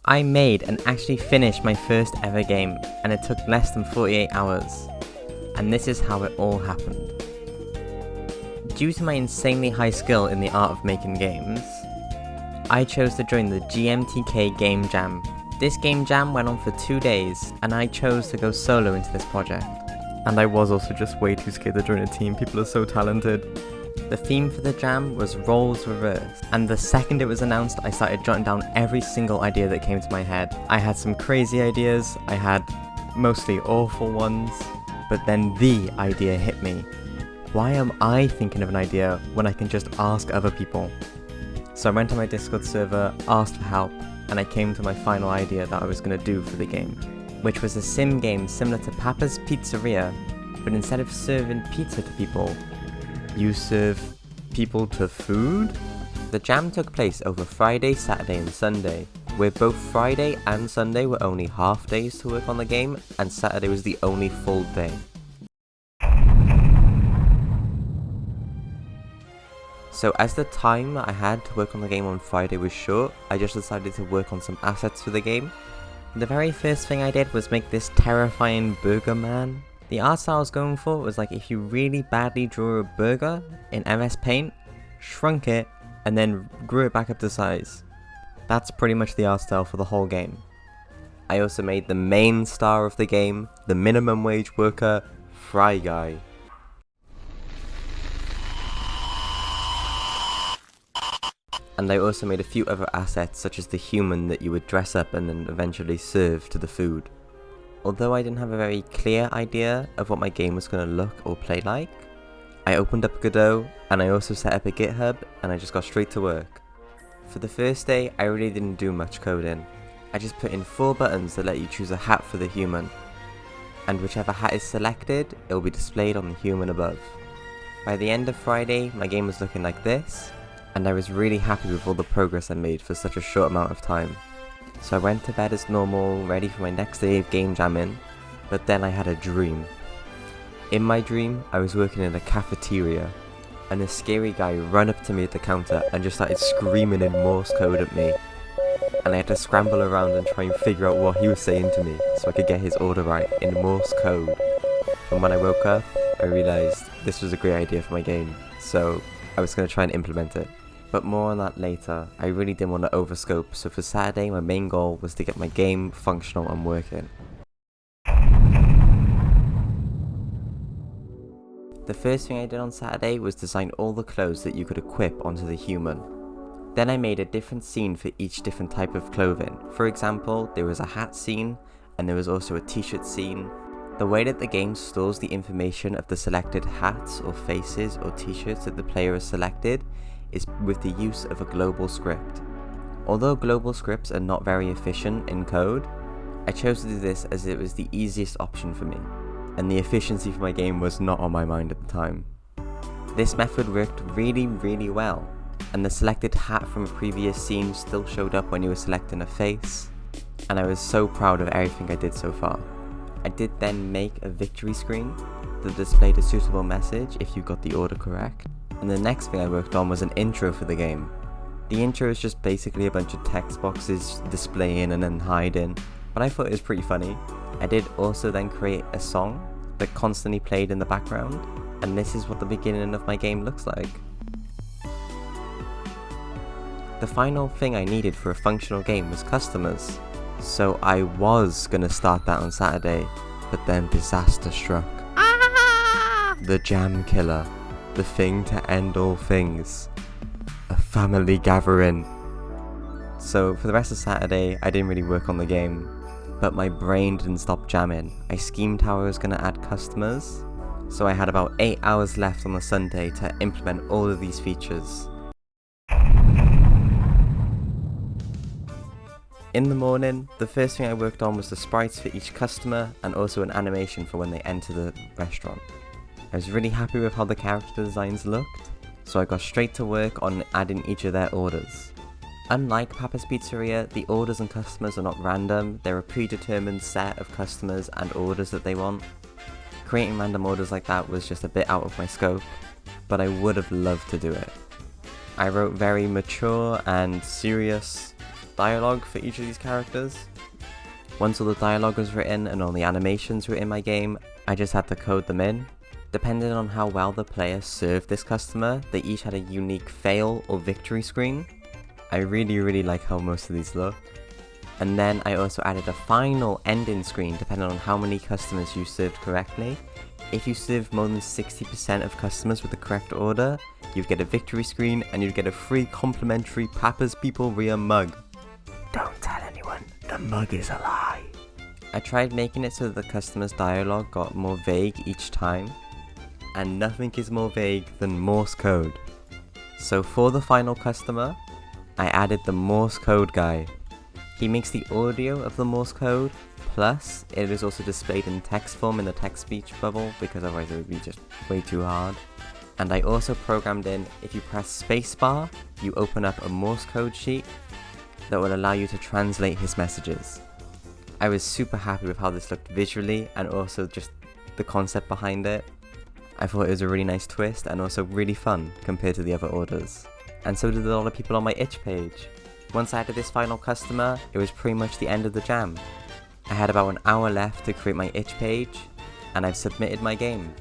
I made and actually finished my first ever game, and it took less than 48 hours. And this is how it all happened. Due to my insanely high skill in the art of making games, I chose to join the GMTK Game Jam. This game jam went on for 2 days, and I chose to go solo into this project. And I was also just way too scared to join a team, people are so talented. The theme for the jam was roles reversed, and the second it was announced, I started jotting down every single idea that came to my head. I had some crazy ideas, I had mostly awful ones, but then the idea hit me. Why am I thinking of an idea when I can just ask other people? So I went to my Discord server, asked for help, and I came to my final idea that I was going to do for the game, which was a sim game similar to Papa's Pizzeria, but instead of serving pizza to people, you serve people to food? The jam took place over Friday, Saturday and Sunday, where both Friday and Sunday were only half days to work on the game, and Saturday was the only full day. So as the time I had to work on the game on Friday was short, I just decided to work on some assets for the game. The very first thing I did was make this terrifying burger man. The art style I was going for was like if you really badly drew a burger in MS Paint, shrunk it, and then grew it back up to size. That's pretty much the art style for the whole game. I also made the main star of the game, the minimum wage worker, Fry Guy. And I also made a few other assets such as the human that you would dress up and then eventually serve to the food. Although I didn't have a very clear idea of what my game was going to look or play like, I opened up Godot and I also set up a GitHub and I just got straight to work. For the first day, I really didn't do much coding. I just put in 4 buttons that let you choose a hat for the human. And whichever hat is selected, it will be displayed on the human above. By the end of Friday, my game was looking like this, and I was really happy with all the progress I made for such a short amount of time. So I went to bed as normal, ready for my next day of game jamming, but then I had a dream. In my dream, I was working in a cafeteria, and a scary guy ran up to me at the counter and just started screaming in Morse code at me. And I had to scramble around and try and figure out what he was saying to me so I could get his order right in Morse code. And when I woke up, I realised this was a great idea for my game, so I was going to try and implement it. But more on that later. I really didn't want to overscope, so for Saturday my main goal was to get my game functional and working. The first thing I did on Saturday was design all the clothes that you could equip onto the human. Then I made a different scene for each different type of clothing. For example, there was a hat scene, and there was also a t-shirt scene. The way that the game stores the information of the selected hats or faces or t-shirts that the player has selected is with the use of a global script. Although global scripts are not very efficient in code, I chose to do this as it was the easiest option for me, and the efficiency for my game was not on my mind at the time. This method worked really well, and the selected hat from a previous scene still showed up when you were selecting a face, and I was so proud of everything I did so far. I did then make a victory screen that displayed a suitable message if you got the order correct. And the next thing I worked on was an intro for the game. The intro is just basically a bunch of text boxes displaying and then hiding, but I thought it was pretty funny. I did also then create a song that constantly played in the background, and this is what the beginning of my game looks like. The final thing I needed for a functional game was customers, so I was gonna start that on Saturday, but then disaster struck. The jam killer. The thing to end all things. A family gathering. So for the rest of Saturday, I didn't really work on the game, but my brain didn't stop jamming. I schemed how I was going to add customers, so I had about 8 hours left on the Sunday to implement all of these features. In the morning, the first thing I worked on was the sprites for each customer and also an animation for when they enter the restaurant. I was really happy with how the character designs looked, so I got straight to work on adding each of their orders. Unlike Papa's Pizzeria, the orders and customers are not random, they're a predetermined set of customers and orders that they want. Creating random orders like that was just a bit out of my scope, but I would have loved to do it. I wrote very mature and serious, dialogue for each of these characters. Once all the dialogue was written and all the animations were in my game, I just had to code them in. Depending on how well the player served this customer, they each had a unique fail or victory screen. I really like how most of these look. And then I also added a final ending screen depending on how many customers you served correctly. If you served more than 60% of customers with the correct order, you'd get a victory screen and you'd get a free complimentary Papa's Pizzeria mug. Don't tell anyone, the mug is a lie. I tried making it so that the customer's dialogue got more vague each time, and nothing is more vague than Morse code. So for the final customer, I added the Morse code guy. He makes the audio of the Morse code, plus it is also displayed in text form in the text speech bubble, because otherwise it would be just way too hard. And I also programmed in, if you press spacebar, you open up a Morse code sheet that will allow you to translate his messages. I was super happy with how this looked visually and also just the concept behind it. I thought it was a really nice twist and also really fun compared to the other orders. And so did a lot of people on my itch page. Once I added this final customer, it was pretty much the end of the jam. I had about an hour left to create my itch page, and I've submitted my game.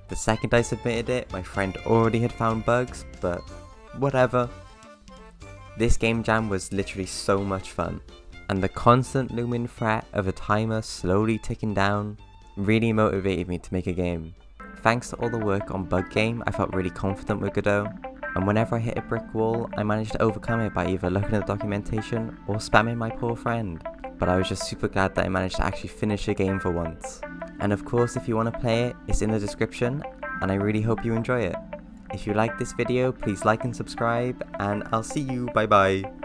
The second I submitted it, my friend already had found bugs, but whatever. This game jam was literally so much fun, and the constant looming threat of a timer slowly ticking down really motivated me to make a game. Thanks to all the work on Bug Game, I felt really confident with Godot, and whenever I hit a brick wall, I managed to overcome it by either looking at the documentation or spamming my poor friend. But I was just super glad that I managed to actually finish a game for once. And of course, if you want to play it, it's in the description, and I really hope you enjoy it. If you like this video, please like and subscribe, and I'll see you, bye bye.